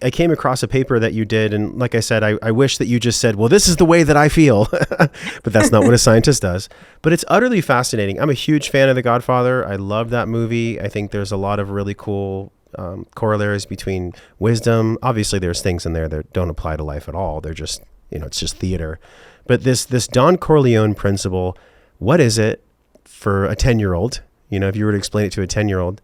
I came across a paper that you did. And like I said, I wish that you just said, well, this is the way that I feel. But that's not what a scientist does. But it's utterly fascinating. I'm a huge fan of The Godfather. I love that movie. I think there's a lot of really cool corollaries between wisdom. Obviously, there's things in there that don't apply to life at all. They're just, it's just theater. But this Don Corleone principle, what is it for a 10-year-old? If you were to explain it to a 10-year-old,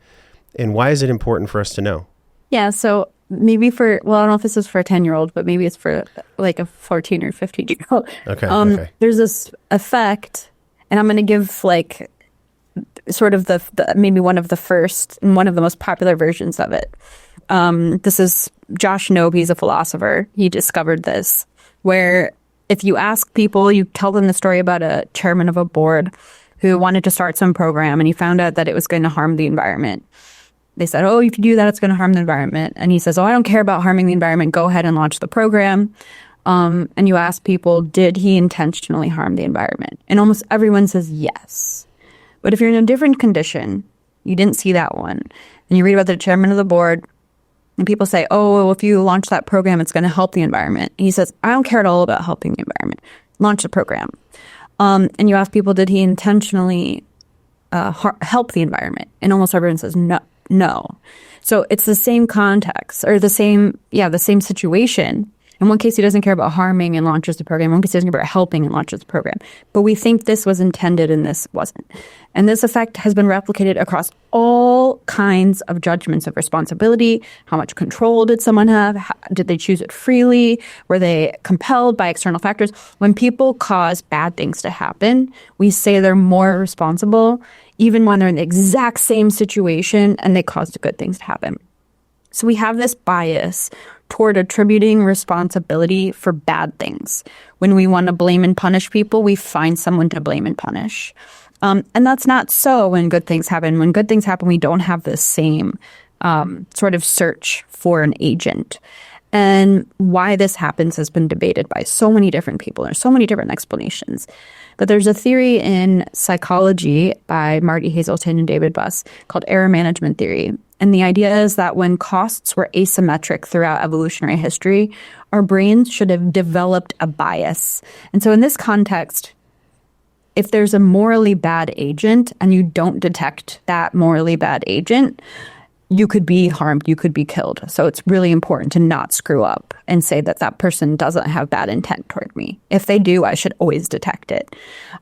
and why is it important for us to know? Yeah, so maybe I don't know if this is for a 10-year-old, but maybe it's for like a 14 or 15-year-old. Okay. There's this effect, and I'm going to give like sort of the maybe one of the first and one of the most popular versions of it. This is Josh Knobe. He's a philosopher. He discovered this, where if you ask people, you tell them the story about a chairman of a board who wanted to start some program, and he found out that it was going to harm the environment. They said, oh, if you do that, it's going to harm the environment. And he says, oh, I don't care about harming the environment. Go ahead and launch the program. And you ask people, did he intentionally harm the environment? And almost everyone says yes. But if you're in a different condition, you didn't see that one, and you read about the chairman of the board, and people say, oh, well, if you launch that program, it's going to help the environment. And he says, I don't care at all about helping the environment. Launch the program. And you ask people, did he intentionally help the environment? And almost everyone says no. So it's the same context, or the same situation. In one case, he doesn't care about harming and launches the program. In one case, he doesn't care about helping and launches the program. But we think this was intended and this wasn't. And this effect has been replicated across all kinds of judgments of responsibility. How much control did someone have? Did they choose it freely? Were they compelled by external factors? When people cause bad things to happen, we say they're more responsible, even when they're in the exact same situation and they caused good things to happen. So we have this bias toward attributing responsibility for bad things. When we want to blame and punish people, we find someone to blame and punish. And that's not so when good things happen. When good things happen, we don't have the same sort of search for an agent. And why this happens has been debated by so many different people. There's so many different explanations. But there's a theory in psychology by Marty Hazelton and David Buss called error management theory. And the idea is that when costs were asymmetric throughout evolutionary history, our brains should have developed a bias. And so in this context, if there's a morally bad agent and you don't detect that morally bad agent, you could be harmed, you could be killed. So it's really important to not screw up and say that that person doesn't have bad intent toward me. If they do, I should always detect it.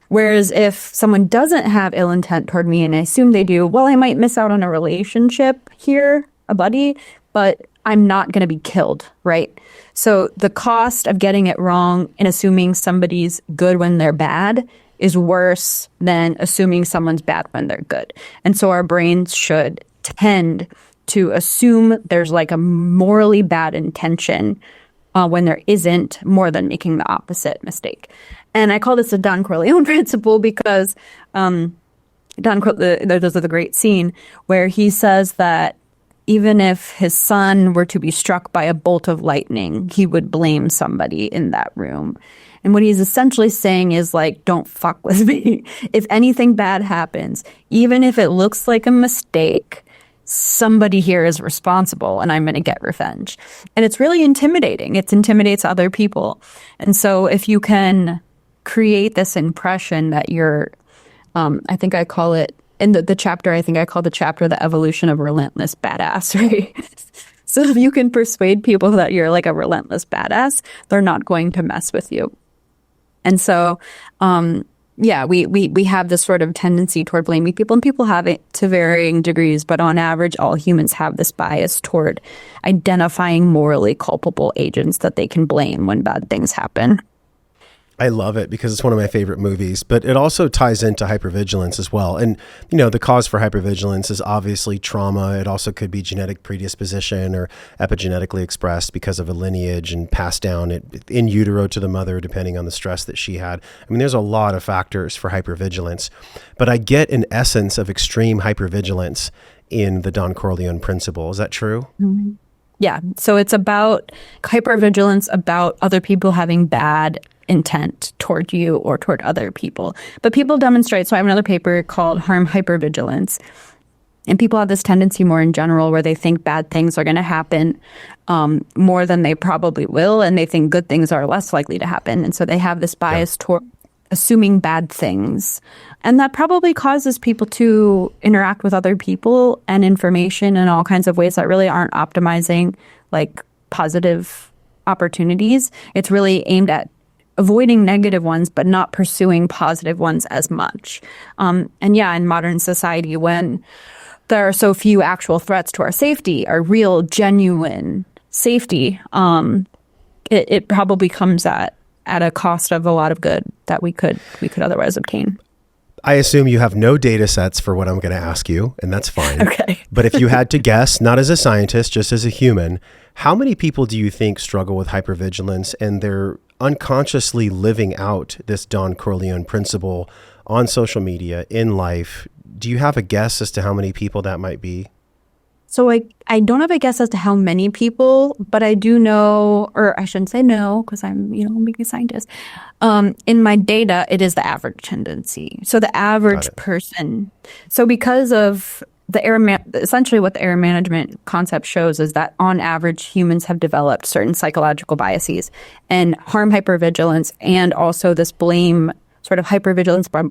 Whereas if someone doesn't have ill intent toward me and I assume they do, well, I might miss out on a relationship here, a buddy, but I'm not going to be killed, right? So the cost of getting it wrong and assuming somebody's good when they're bad is worse than assuming someone's bad when they're good. And so our brains should tend to assume there's like a morally bad intention when there isn't, more than making the opposite mistake. And I call this the Don Corleone Principle because there's a great scene where he says that even if his son were to be struck by a bolt of lightning, he would blame somebody in that room. And what he's essentially saying is like, don't fuck with me. If anything bad happens, even if it looks like a mistake, somebody here is responsible and I'm going to get revenge. And it's really intimidating. It intimidates other people. And so if you can create this impression that you're, I think I call it, in the chapter, I think I call the chapter the evolution of relentless badass, right? So if you can persuade people that you're like a relentless badass, they're not going to mess with you. And so, we have this sort of tendency toward blaming people, and people have it to varying degrees. But on average, all humans have this bias toward identifying morally culpable agents that they can blame when bad things happen. I love it because it's one of my favorite movies, but it also ties into hypervigilance as well. And, the cause for hypervigilance is obviously trauma. It also could be genetic predisposition or epigenetically expressed because of a lineage and passed down in utero to the mother, depending on the stress that she had. I mean, there's a lot of factors for hypervigilance, but I get an essence of extreme hypervigilance in the Don Corleone Principle. Is that true? Mm-hmm. Yeah. So it's about hypervigilance about other people having bad intent toward you or toward other people. But people demonstrate, so I have another paper called Harm Hypervigilance. And people have this tendency more in general where they think bad things are going to happen more than they probably will. And they think good things are less likely to happen. And so they have this bias toward assuming bad things. And that probably causes people to interact with other people and information in all kinds of ways that really aren't optimizing like positive opportunities. It's really aimed at avoiding negative ones, but not pursuing positive ones as much. And yeah, in modern society, when there are so few actual threats to our safety, our real, genuine safety, it probably comes at a cost of a lot of good that we could otherwise obtain. I assume you have no data sets for what I'm going to ask you, and that's fine. Okay. But if you had to guess, not as a scientist, just as a human, how many people do you think struggle with hypervigilance and they're unconsciously living out this Don Corleone principle on social media, in life? Do you have a guess as to how many people that might be? So I don't have a guess as to how many people, but I do know, or I shouldn't say no, because I'm, being a scientist. In my data, it is the average tendency. So the average person. So because of essentially what the error management concept shows is that on average, humans have developed certain psychological biases and harm hypervigilance and also this blame sort of hypervigilance by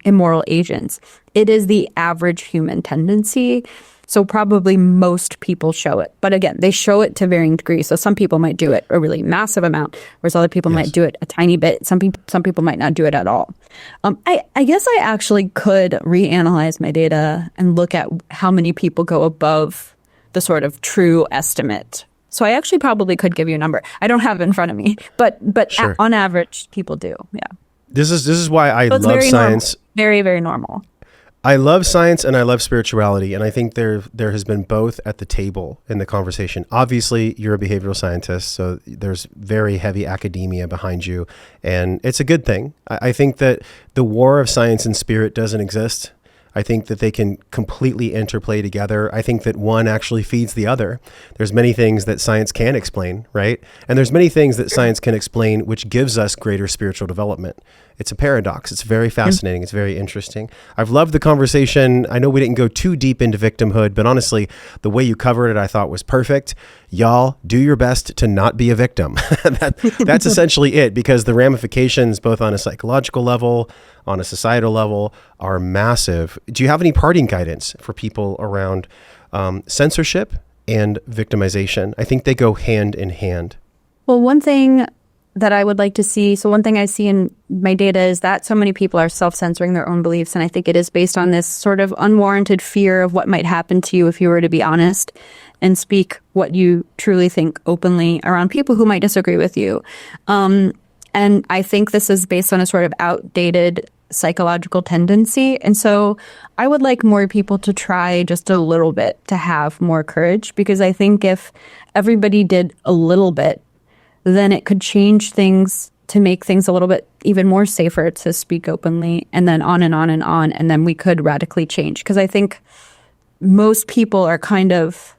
immoral agents. It is the average human tendency. So probably most people show it. But again, they show it to varying degrees. So some people might do it a really massive amount, whereas other people might do it a tiny bit. Some people might not do it at all. I guess I actually could reanalyze my data and look at how many people go above the sort of true estimate. So I actually probably could give you a number. I don't have it in front of me, but Sure. On average, people do. Yeah. This is why I love science. Normal. Very, very normal. I love science and I love spirituality, and I think there has been both at the table in the conversation. Obviously, you're a behavioral scientist, so there's very heavy academia behind you, and it's a good thing. I think that the war of science and spirit doesn't exist. I think that they can completely interplay together. I think that one actually feeds the other. There's many things that science can explain, right? And there's many things that science can explain which gives us greater spiritual development. It's a paradox. It's very fascinating. It's very interesting. I've loved the conversation. I know we didn't go too deep into victimhood, but honestly, the way you covered it, I thought was perfect. Y'all, do your best to not be a victim. That's essentially it, because the ramifications, both on a psychological level, on a societal level, are massive. Do you have any parting guidance for people around censorship and victimization? I think they go hand in hand. Well, one thing that I would like to see, so one thing I see in my data is that so many people are self-censoring their own beliefs. And I think it is based on this sort of unwarranted fear of what might happen to you if you were to be honest and speak what you truly think openly around people who might disagree with you. And I think this is based on a sort of outdated psychological tendency. And so I would like more people to try just a little bit to have more courage, because I think if everybody did a little bit, then it could change things to make things a little bit even more safer to speak openly, and then on and on and on. And then we could radically change. Because I think most people are kind of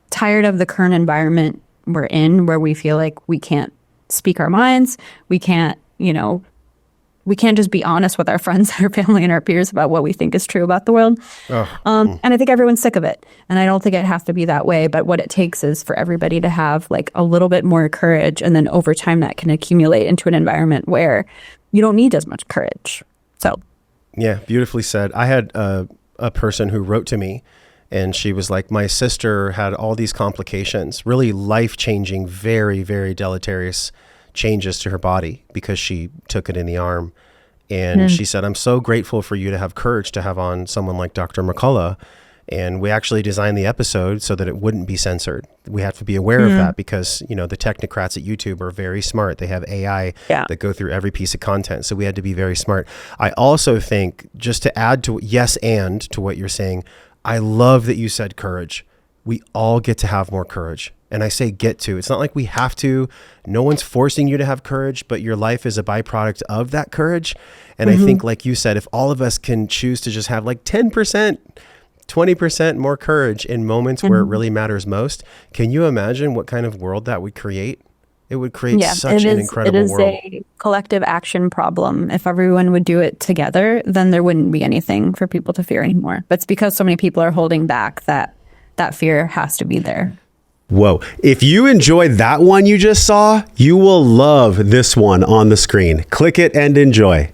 tired of the current environment we're in, where we feel like we can't speak our minds. We can't just be honest with our friends, our family, and our peers about what we think is true about the world. And I think everyone's sick of it. And I don't think it has to be that way. But what it takes is for everybody to have like a little bit more courage. And then over time, that can accumulate into an environment where you don't need as much courage. So, yeah, beautifully said. I had a person who wrote to me, and she was like, my sister had all these complications, really life-changing, very, very deleterious changes to her body because she took it in the arm. And she said, I'm so grateful for you to have courage to have on someone like Dr. McCullough. And we actually designed the episode so that it wouldn't be censored. We have to be aware of that because, the technocrats at YouTube are very smart. They have AI that go through every piece of content. So we had to be very smart. I also think, just to add to to what you're saying, I love that you said courage. We all get to have more courage. And I say get to. It's not like we have to. No one's forcing you to have courage, but your life is a byproduct of that courage. And I think, like you said, if all of us can choose to just have like 10%, 20% more courage in moments where it really matters most, can you imagine what kind of world that would create? It would create Yeah, such an incredible it is world. a collective action problem. If everyone would do it together, then there wouldn't be anything for people to fear anymore. But it's because so many people are holding back that fear has to be there. Whoa. If you enjoyed that one you just saw, you will love this one on the screen. Click it and enjoy.